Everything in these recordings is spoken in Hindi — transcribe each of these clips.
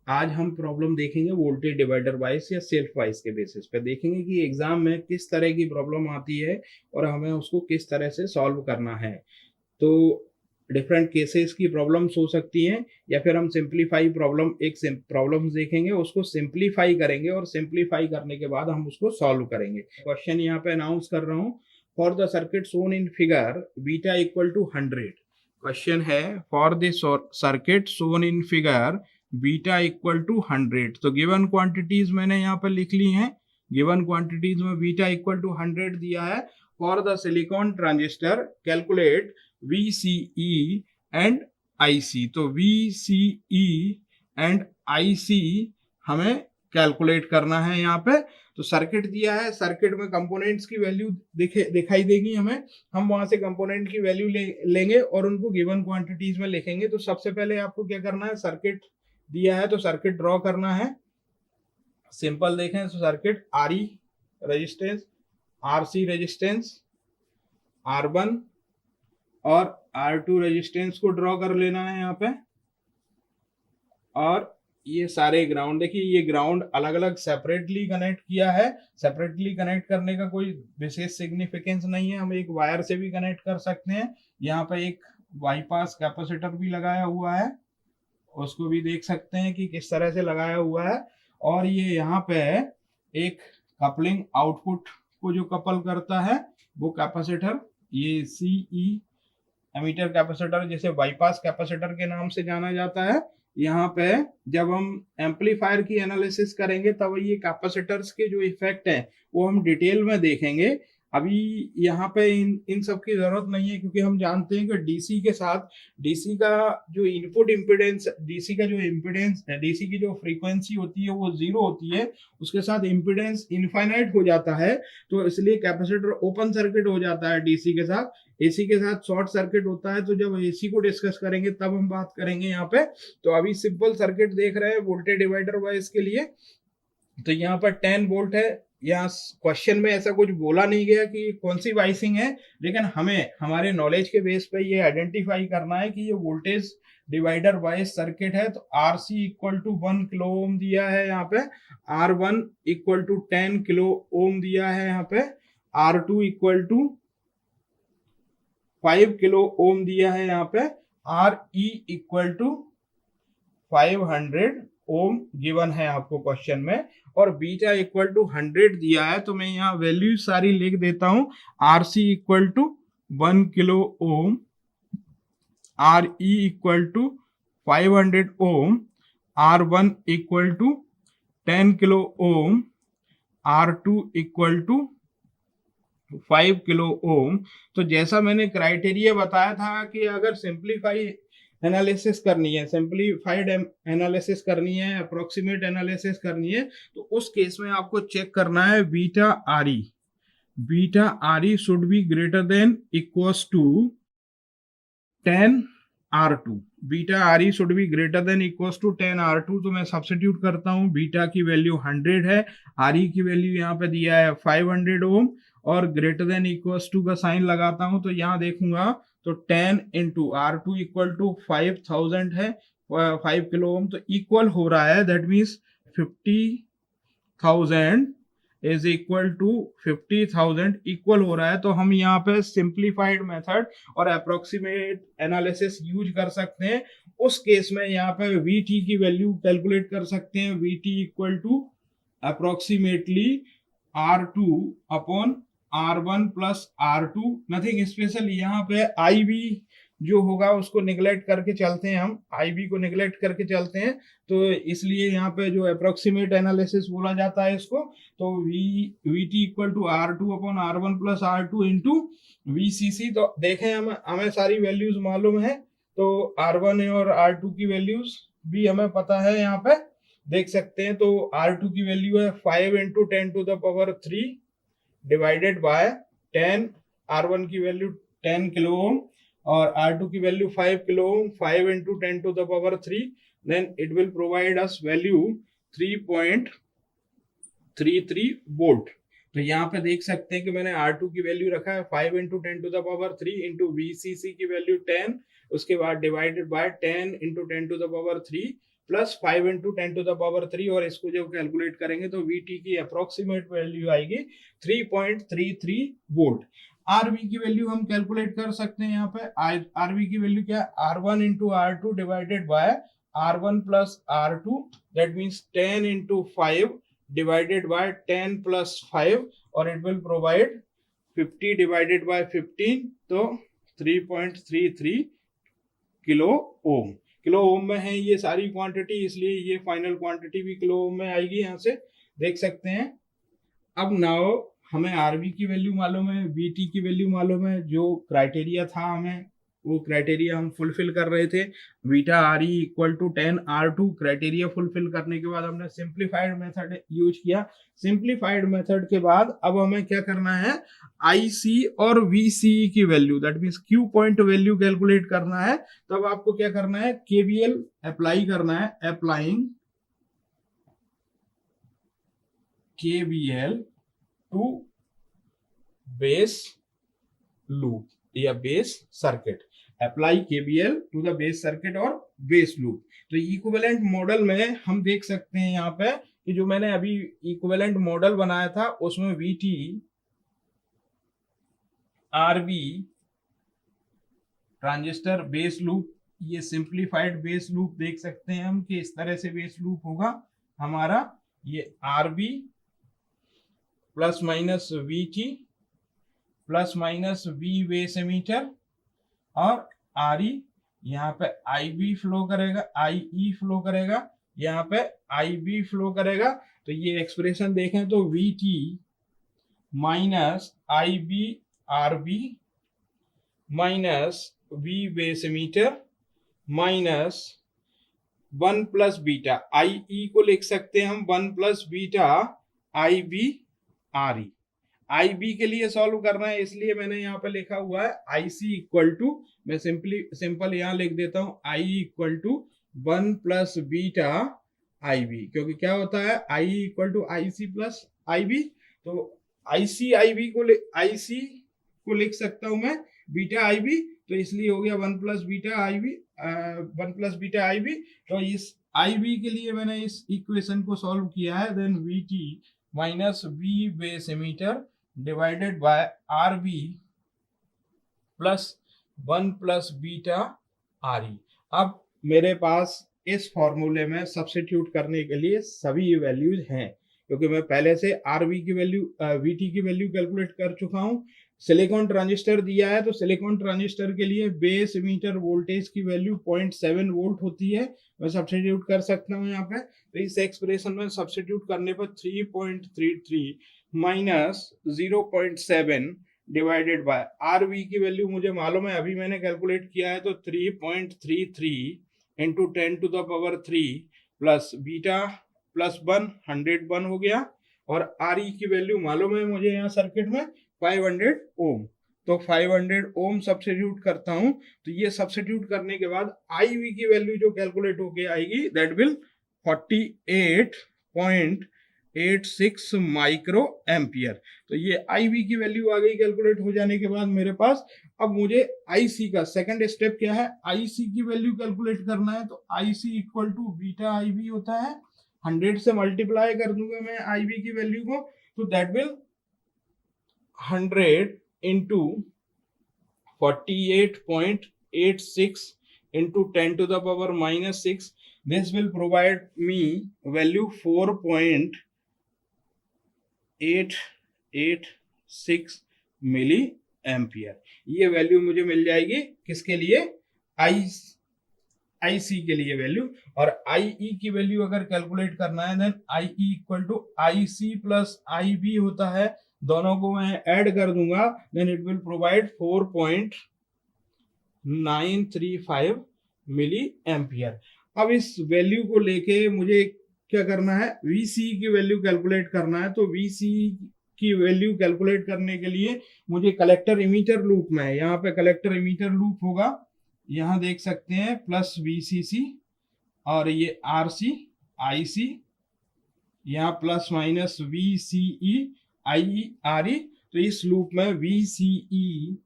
आज हम प्रॉब्लम देखेंगे वोल्टेज डिवाइडर वाइज या सेल्फ वाइज के बेसिस पे देखेंगे कि एग्जाम में किस तरह की प्रॉब्लम आती है और हमें उसको किस तरह से सॉल्व करना है। तो डिफरेंट केसेस की प्रॉब्लम्स हो सकती हैं या फिर हम सिंप्लीफाई प्रॉब्लम एक प्रॉब्लम्स देखेंगे, उसको सिंप्लीफाई करेंगे और सिंप्लीफाई करने के बाद हम उसको सॉल्व करेंगे। क्वेश्चन यहाँ पे अनाउंस कर रहा हूँ। For the circuit shown in figure beta equal to 100। क्वेश्चन है for the circuit shown in figure beta equal to 100। तो गिवन क्वांटिटीज मैंने यहाँ पर लिख ली हैं। गिवन क्वांटिटीज में बीटा इक्वल टू 100 दिया है। For the silicon transistor calculate VCE and IC। तो VCE एंड IC हमें कैलकुलेट करना है यहाँ पे। तो सर्किट दिया है, सर्किट में कंपोनेंट्स की वैल्यू दिखाई देगी हमें। हम वहां से कंपोनेंट की वैल्यू लेंगे और उनको गिवन क्वांटिटीज में लिखेंगे। तो सबसे पहले आपको क्या करना है, सर्किट दिया है तो सर्किट ड्रॉ करना है। सिंपल देखें तो circuit RE resistance, RC resistance, R1 और R2 रेजिस्टेंस को ड्रॉ कर लेना है यहाँ पे। और ये सारे ग्राउंड, देखिए ये ग्राउंड अलग अलग सेपरेटली कनेक्ट किया है। सेपरेटली कनेक्ट करने का कोई विशेष सिग्निफिकेंस नहीं है, हम एक वायर से भी कनेक्ट कर सकते हैं। यहाँ पे एक बाईपास कैपेसिटर भी लगाया हुआ है, उसको भी देख सकते हैं कि किस तरह से लगाया हुआ है। और ये यहाँ पे एक कपलिंग आउटपुट को जो कपल करता है वो कैपेसिटर, ये CE एमीटर कैपेसिटर, जिसे बाईपास कैपेसिटर के नाम से जाना जाता है। यहाँ पे जब हम एम्पलीफायर की एनालिसिस करेंगे तब ये कैपेसिटर्स के जो इफेक्ट हैं वो हम डिटेल में देखेंगे। अभी यहाँ पे इन सब की जरूरत नहीं है, क्योंकि हम जानते हैं कि डीसी के साथ डीसी का जो इनपुट इम्पिडेंस, डीसी का जो इम्पिडेंस, डीसी की जो फ्रीक्वेंसी होती है वो 0 होती है, उसके साथ इम्पिडेंस इनफाइनाइट हो जाता है। तो इसलिए कैपेसिटर ओपन सर्किट हो जाता है डीसी के साथ। एसी के साथ शॉर्ट सर्किट होता है। तो जब एसी को डिस्कस करेंगे तब हम बात करेंगे यहाँ पे। तो अभी सिंपल सर्किट देख रहे हैं वोल्टेज डिवाइडर वाइज के लिए। तो यहाँ पर 10 वोल्ट है। यहाँ क्वेश्चन में ऐसा कुछ बोला नहीं गया कि कौन सी वाइसिंग है, लेकिन हमें हमारे नॉलेज के बेस पे ये आइडेंटिफाई करना है कि ये वोल्टेज डिवाइडर वाइज सर्किट है। तो RC equal to 1 kilo ohm दिया है यहाँ पे, R1 equal to 10 kilo ohm दिया है यहाँ पे, R2 equal to 5 kilo ohm दिया है यहाँ पे, RE equal to 500 ohm given है आपको क्वेश्चन में, और बीटा इक्वल टू 100 दिया है। तो मैं यहाँ वैल्यू सारी लिख देता हूँ। RC equal to 1 kilo ohm, RE equal to 500 ohm, R1 equal to 10 kilo ohm, R2 equal to 5 kilo ohm. तो जैसा मैंने क्राइटेरिया बताया था कि अगर सिंप्लीफाई एनालिसिस करनी है, सिंप्लीफाइड एनालिसिस करनी है, अप्रोक्सीमेट एनालिसिस करनी है, तो उस केस में आपको चेक करना है beta RE। Beta RE should be greater than equals to 10 R2। Beta RE should be greater than equals to 10 R2। तो मैं सब्स्टिट्यूट करता हूँ, बीटा की वैल्यू 100 है, RE की वैल्यू यहाँ पे दिया है 500 ओम, और ग्रेटर देन इक्वल्स टू का साइन लगाता हूँ। तो यहाँ देखूंगा तो 10 इंटू R2 इक्वल टू 5000 है, 5 किलो ओम, तो इक्वल हो रहा है, that means 50,000 is equal to 50,000 equal हो रहा है। तो हम यहाँ पे सिंप्लीफाइड मेथड और अप्रोक्सीमेट एनालिसिस यूज कर सकते हैं। उस केस में यहाँ पे VT की वैल्यू कैलकुलेट कर सकते हैं। VT equal to approximately R2 upon R1 plus R2, nothing special. यहाँ पे IB जो होगा उसको निगलेक्ट करके चलते हैं, हम IB को निगलेक्ट करके चलते हैं। तो इसलिए यहाँ पे जो अप्रोक्सीमेट एनालिसिस बोला जाता है इसको, तो VT equal to R2 upon R1 plus R2 into VCC। तो देखें हमें सारी वैल्यूज मालूम है, तो R1 और R2 की वैल्यूज भी हमें पता है, यहाँ पे देख सकते हैं। तो R2 की वैल्यू है 5 into 10 to the power 3 divided by 10। R1 की वैल्यू 10 किलो ओम और R2 की value 5 kilo ohm, 5 into 10 to the power 3, then it will provide us value 3.33 volt. तो यहाँ पे देख सकते हैं कि मैंने R2 की वैल्यू रखा है 5 into 10 to the power 3 into VCC की वैल्यू 10, उसके बाद divided by 10 into 10 to the power 3, plus 5 into 10⁻³ और इसको जब कैलकुलेट करेंगे तो VT की अप्रोक्सीमेट वैल्यू आएगी 3.33 वोल्ट। RV की वैल्यू हम कैलकुलेट कर सकते हैं। यहाँ पे RV की वैल्यू क्या है, R1 into R2 divided by R1 plus R2, that means 10 into 5 divided by 10 plus 5 और it will provide 50 divided by 15, तो 3.33 किलो ओम। किलो ओम में है ये सारी क्वांटिटी, इसलिए ये फाइनल क्वांटिटी भी किलो ओम में आएगी, यहाँ से देख सकते हैं। अब नाउ हमें आरवी की वैल्यू मालूम है, वीटी की वैल्यू मालूम है, जो क्राइटेरिया था हमें वो क्राइटेरिया हम फुलफिल कर रहे थे। Beta R E equal to 10R2 criteria fulfil करने के बाद हमने सिंप्लीफाइड मेथड यूज किया। सिंप्लीफाइड मेथड के बाद अब हमें क्या करना है, आईसी और वीसी की value, that means Q point value calculate करना है। तब आपको क्या करना है, केवीएल अप्लाई करना है, applying KVL to base loop या base circuit, apply KVL to the base circuit और बेस लूप। तो इक्विवेलेंट मॉडल में हम देख सकते हैं यहाँ पे कि जो मैंने अभी इक्विवेलेंट मॉडल बनाया था उसमें VT RB transistor base loop, ये सिंप्लीफाइड बेस लूप देख सकते हैं हम कि इस तरह से बेस लूप होगा हमारा। ये RB plus minus VT plus minus V base emitter और आर ई, यहाँ पे आई बी फ्लो करेगा, आई ई फ्लो करेगा, यहाँ पे आई बी फ्लो करेगा। तो ये एक्सप्रेशन देखें तो V T minus I B R B minus V base emitter minus 1 plus beta I E को लिख सकते हैं हम 1 plus beta I B R E. I B के लिए सॉल्व करना है, इसलिए मैंने यहाँ पे लिखा हुआ है आई सी इक्वल टू, मैं सिंपल यहाँ लिख देता हूँ I equal to 1 plus beta I B, क्योंकि क्या होता है I equal to I C plus I B. तो आई सी को लिख सकता हूँ मैं बीटा आई बी, तो इसलिए हो गया 1 plus beta I B, 1 plus beta I B. तो इस आई बी के लिए मैंने इस इक्वेशन को सॉल्व किया है, then V T minus V base emitter divided by R B plus 1 plus beta R E. अब मेरे पास इस फॉर्मूले में सब्स्टिट्यूट करने के लिए सभी वैल्यूज हैं, क्योंकि मैं पहले से आरवी की वैल्यू वीटी की वैल्यू कैलकुलेट कर चुका हूं। सिलिकॉन ट्रांजिस्टर दिया है, तो सिलिकॉन ट्रांजिस्टर के लिए बेस एमीटर वोल्टेज की वैल्यू 0.7 वोल्ट होती है, मैं सब्स्टिट्यूट कर सकता हूं यहाँ पे। तो इस एक्सप्रेशन में सब्स्टिट्यूट करने पर 3.33 माइनस 0.7 डिवाइडेड बाय आरवी की वैल्यू मुझे मालूम है, अभी मैंने कैलकुलेट किया है, तो 3.33 इंटू 10⁻³ प्लस बीटा प्लस 101 हो गया। और आर ई की वैल्यू मालूम है मुझे यहाँ सर्किट में 500 ओम, तो 500 ओम सब्स्टिट्यूट करता हूं। तो ये सब्स्टिट्यूट करने के बाद आई वी की वैल्यू जो कैलकुलेट होके आएगी दैट विल 48.86 माइक्रो एम्पियर। तो ये आई वी की वैल्यू आ गई कैलकुलेट हो जाने के बाद मेरे पास। अब मुझे आईसी का सेकंड स्टेप क्या है, आईसी की वैल्यू कैलकुलेट करना है। तो IC equal to beta I V होता है, 100 से मल्टीप्लाई कर दूंगा मैं आई वी की वैल्यू को, तो that will 100 into 48.86 into 10⁻⁻6. This will provide me value 4.886 milli ampere. ये वैल्यू मुझे मिल जाएगी किसके लिए, आई सी के लिए वैल्यू। और आई ई की वैल्यू अगर कैलकुलेट करना है, then I E equal to I C plus I B होता है, दोनों को मैं ऐड कर दूंगा, then it will provide 4.935 milli ampere. अब इस वैल्यू को लेके मुझे क्या करना है, वीसी की वैल्यू कैलकुलेट करना है। तो वीसी की वैल्यू कैलकुलेट करने के लिए मुझे कलेक्टर इमीटर लूप में, यहाँ पे कलेक्टर इमीटर लूप होगा, यहाँ देख सकते हैं प्लस वीसीसी और ये आरसी आईसी, यहाँ plus minus VCE I R E. तो इस लूप में VCE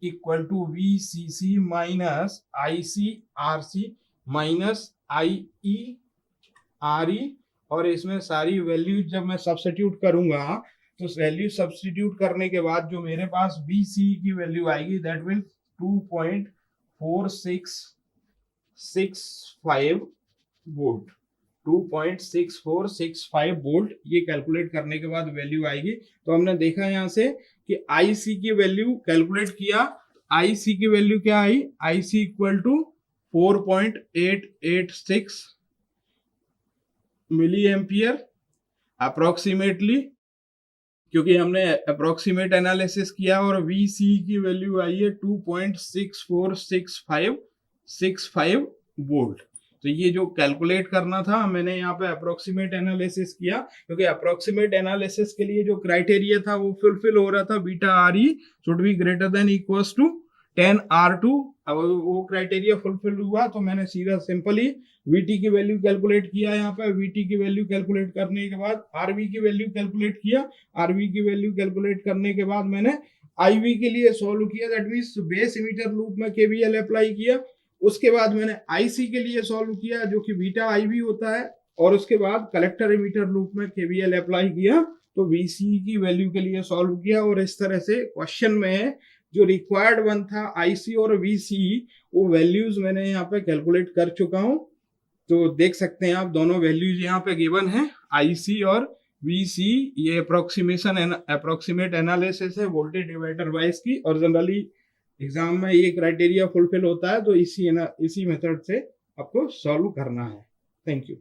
equal to VCC minus IC RC minus IE RE, और इसमें सारी वैल्यूज जब मैं सब्स्टिट्यूट करूंगा तो वैल्यू सब्स्टिट्यूट करने के बाद जो मेरे पास BC की वैल्यू आएगी दैट विल 2.4665 वोल्ट। 2.6465 वोल्ट ये कैलकुलेट करने के बाद वैल्यू आएगी। तो हमने देखा यहाँ से कि IC की वैल्यू कैलकुलेट किया, IC की वैल्यू क्या आई, IC equal to 4.886 milli ampere approximately, क्योंकि हमने अप्रोक्सीमेट एनालिसिस किया, और VC की वैल्यू आई है 2.6465 वोल्ट। तो ये जो कैलकुलेट करना था मैंने यहाँ पे अप्रोक्सीमेट एनालिसिस किया, क्योंकि अप्रोक्सीमेट एनालिसिस के लिए जो क्राइटेरिया था वो फुलफिल हो रहा था, beta RE should be greater than equals to 10R2। अब वो क्राइटेरिया फुलफिल हुआ तो मैंने सीधा सिंपली VT की वैल्यू कैलकुलेट किया। यहाँ पे VT की वैल्यू कैलकुलेट करने के बाद RV की वैल्यू कैलकुलेट किया। RV की वैल्यू कैलकुलेट करने के बाद मैंने IV के लिए सॉल्व किया, that means base emitter loop में KVL अप्लाई किया। उसके बाद मैंने IC के लिए सॉल्व किया जो कि बीटा IV होता है, और उसके बाद कलेक्टर इमीटर लूप में KVL अप्लाई किया तो VC की वैल्यू के लिए सॉल्व किया। और इस तरह से क्वेश्चन में जो रिक्वायर्ड वन था IC और VC, वो वैल्यूज मैंने यहाँ पे कैलकुलेट कर चुका हूँ। तो देख सकते हैं आप दोनों वैल्यूज यहाँ पे गिवन है, IC और VC। ये अप्रोक्सीमेट एनालिसिस है वोल्टेज डिवाइडर वाइज की, और जनरली एग्जाम में ये क्राइटेरिया फुलफिल होता है, तो इसी मेथड से आपको सॉल्व करना है। Thank you.